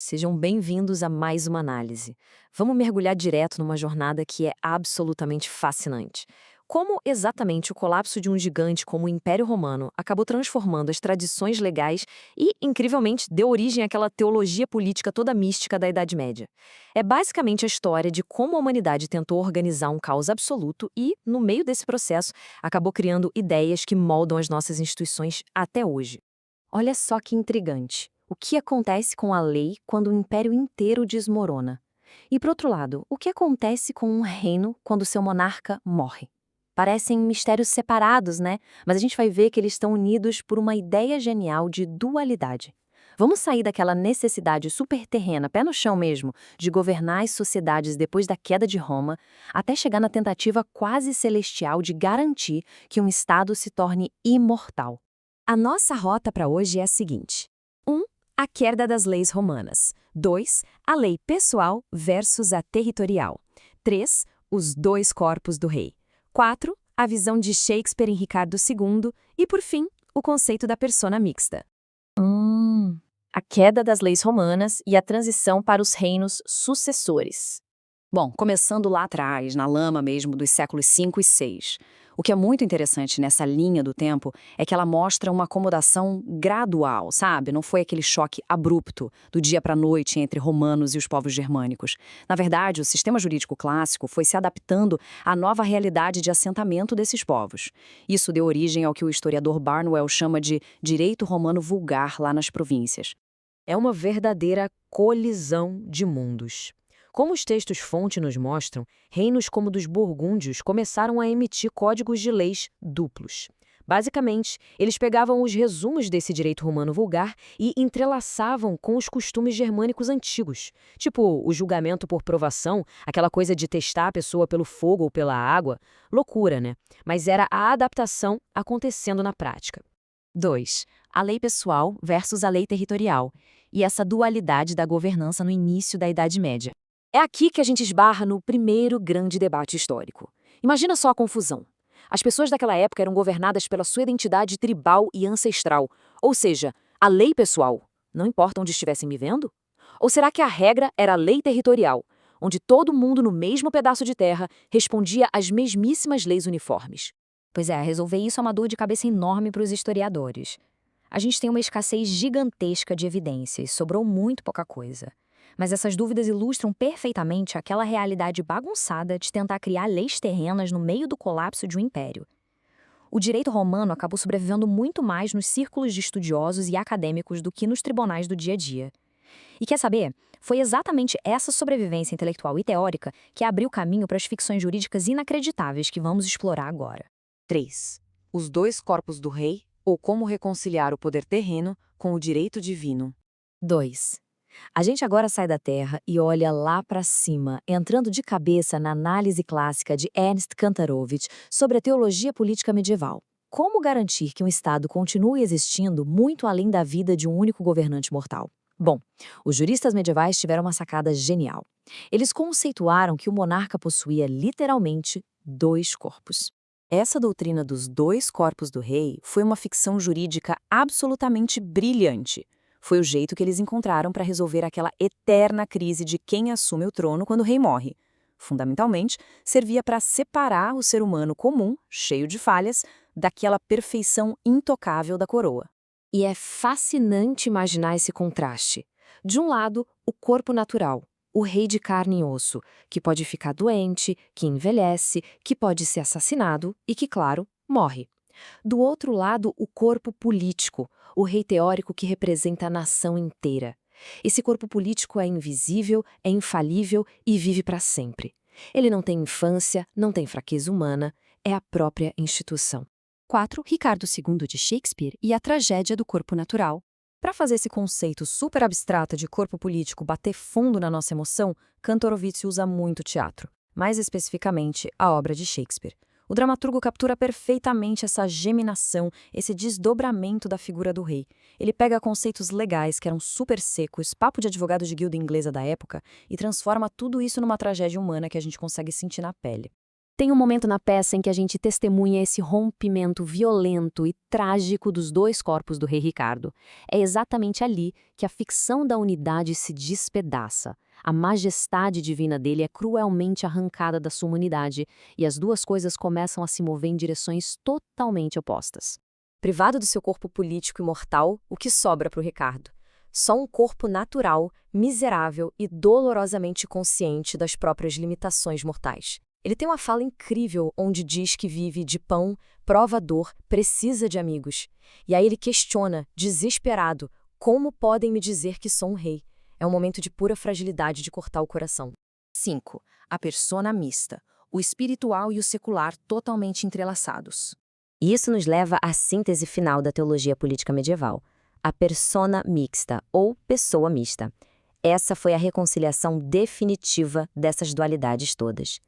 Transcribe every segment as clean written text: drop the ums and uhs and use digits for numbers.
Sejam bem-vindos a mais uma análise. Vamos mergulhar direto numa jornada que é absolutamente fascinante. Como exatamente o colapso de um gigante como o Império Romano acabou transformando as tradições legais e, incrivelmente, deu origem àquela teologia política toda mística da Idade Média. É basicamente a história de como a humanidade tentou organizar um caos absoluto e, no meio desse processo, acabou criando ideias que moldam as nossas instituições até hoje. Olha só que intrigante. O que acontece com a lei quando o império inteiro desmorona? E, por outro lado, o que acontece com um reino quando seu monarca morre? Parecem mistérios separados, né? Mas a gente vai ver que eles estão unidos por uma ideia genial de dualidade. Vamos sair daquela necessidade superterrena, pé no chão mesmo, de governar as sociedades depois da queda de Roma, até chegar na tentativa quase celestial de garantir que um Estado se torne imortal. A nossa rota para hoje é a seguinte: 1. A queda das leis romanas. 2. A lei pessoal versus a territorial. 3. Os dois corpos do rei. 4. A visão de Shakespeare em Ricardo II. E, por fim, o conceito da persona mixta. A queda das leis romanas e a transição para os reinos sucessores. Bom, começando lá atrás, na lama mesmo dos séculos 5 e 6. O que é muito interessante nessa linha do tempo é que ela mostra uma acomodação gradual, sabe? Não foi aquele choque abrupto do dia para a noite entre romanos e os povos germânicos. Na verdade, o sistema jurídico clássico foi se adaptando à nova realidade de assentamento desses povos. Isso deu origem ao que o historiador Barnwell chama de direito romano vulgar lá nas províncias. É uma verdadeira colisão de mundos. Como os textos-fonte nos mostram, reinos como o dos burgúndios começaram a emitir códigos de leis duplos. Basicamente, eles pegavam os resumos desse direito romano vulgar e entrelaçavam com os costumes germânicos antigos, tipo o julgamento por provação, aquela coisa de testar a pessoa pelo fogo ou pela água. Loucura, né? Mas era a adaptação acontecendo na prática. 2. A lei pessoal versus a lei territorial, e essa dualidade da governança no início da Idade Média. É aqui que a gente esbarra no primeiro grande debate histórico. Imagina só a confusão. As pessoas daquela época eram governadas pela sua identidade tribal e ancestral, ou seja, a lei pessoal, não importa onde estivessem vivendo? Ou será que a regra era a lei territorial, onde todo mundo no mesmo pedaço de terra respondia às mesmíssimas leis uniformes? Pois é, resolver isso é uma dor de cabeça enorme para os historiadores. A gente tem uma escassez gigantesca de evidências, sobrou muito pouca coisa. Mas essas dúvidas ilustram perfeitamente aquela realidade bagunçada de tentar criar leis terrenas no meio do colapso de um império. O direito romano acabou sobrevivendo muito mais nos círculos de estudiosos e acadêmicos do que nos tribunais do dia a dia. E quer saber? Foi exatamente essa sobrevivência intelectual e teórica que abriu caminho para as ficções jurídicas inacreditáveis que vamos explorar agora. 3. Os dois corpos do rei, ou como reconciliar o poder terreno com o direito divino. 2. A gente agora sai da Terra e olha lá para cima, entrando de cabeça na análise clássica de Ernst Kantorowicz sobre a teologia política medieval. Como garantir que um Estado continue existindo muito além da vida de um único governante mortal? Bom, os juristas medievais tiveram uma sacada genial. Eles conceituaram que o monarca possuía literalmente dois corpos. Essa doutrina dos dois corpos do rei foi uma ficção jurídica absolutamente brilhante. Foi o jeito que eles encontraram para resolver aquela eterna crise de quem assume o trono quando o rei morre. Fundamentalmente, servia para separar o ser humano comum, cheio de falhas, daquela perfeição intocável da coroa. E é fascinante imaginar esse contraste. De um lado, o corpo natural, o rei de carne e osso, que pode ficar doente, que envelhece, que pode ser assassinado e que, claro, morre. Do outro lado, o corpo político, o rei teórico que representa a nação inteira. Esse corpo político é invisível, é infalível e vive para sempre. Ele não tem infância, não tem fraqueza humana, é a própria instituição. 4. Ricardo II de Shakespeare e a tragédia do corpo natural. Para fazer esse conceito super abstrato de corpo político bater fundo na nossa emoção, Kantorowicz usa muito teatro, mais especificamente a obra de Shakespeare. O dramaturgo captura perfeitamente essa geminação, esse desdobramento da figura do rei. Ele pega conceitos legais que eram super secos, papo de advogado de guilda inglesa da época, e transforma tudo isso numa tragédia humana que a gente consegue sentir na pele. Tem um momento na peça em que a gente testemunha esse rompimento violento e trágico dos dois corpos do rei Ricardo. É exatamente ali que a ficção da unidade se despedaça. A majestade divina dele é cruelmente arrancada da sua humanidade e as duas coisas começam a se mover em direções totalmente opostas. Privado do seu corpo político e mortal, o que sobra para o Ricardo? Só um corpo natural, miserável e dolorosamente consciente das próprias limitações mortais. Ele tem uma fala incrível onde diz que vive de pão, prova dor, precisa de amigos. E aí ele questiona, desesperado, como podem me dizer que sou um rei? É um momento de pura fragilidade de cortar o coração. 5. A persona mista, o espiritual e o secular totalmente entrelaçados. E isso nos leva à síntese final da teologia política medieval, a persona mixta, ou pessoa mista. Essa foi a reconciliação definitiva dessas dualidades todas.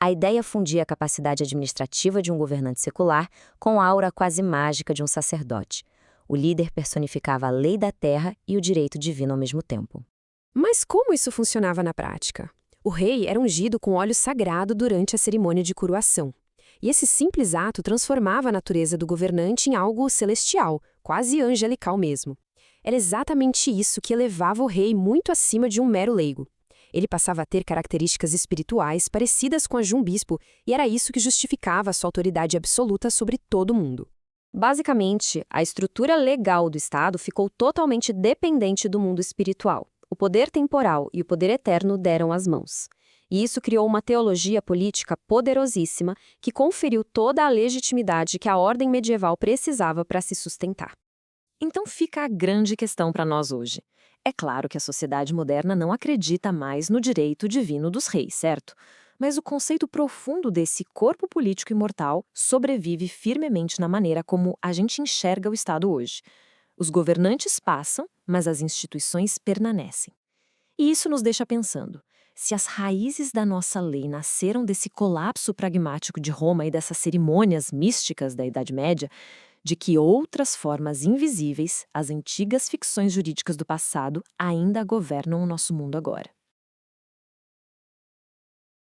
A ideia fundia a capacidade administrativa de um governante secular com a aura quase mágica de um sacerdote. O líder personificava a lei da terra e o direito divino ao mesmo tempo. Mas como isso funcionava na prática? O rei era ungido com óleo sagrado durante a cerimônia de coroação. E esse simples ato transformava a natureza do governante em algo celestial, quase angelical mesmo. Era exatamente isso que elevava o rei muito acima de um mero leigo. Ele passava a ter características espirituais parecidas com a de um bispo, e era isso que justificava a sua autoridade absoluta sobre todo mundo. Basicamente, a estrutura legal do Estado ficou totalmente dependente do mundo espiritual. O poder temporal e o poder eterno deram as mãos. E isso criou uma teologia política poderosíssima que conferiu toda a legitimidade que a ordem medieval precisava para se sustentar. Então fica a grande questão para nós hoje. É claro que a sociedade moderna não acredita mais no direito divino dos reis, certo? Mas o conceito profundo desse corpo político imortal sobrevive firmemente na maneira como a gente enxerga o Estado hoje. Os governantes passam, mas as instituições permanecem. E isso nos deixa pensando, se as raízes da nossa lei nasceram desse colapso pragmático de Roma e dessas cerimônias místicas da Idade Média, de que outras formas invisíveis, as antigas ficções jurídicas do passado, ainda governam o nosso mundo agora.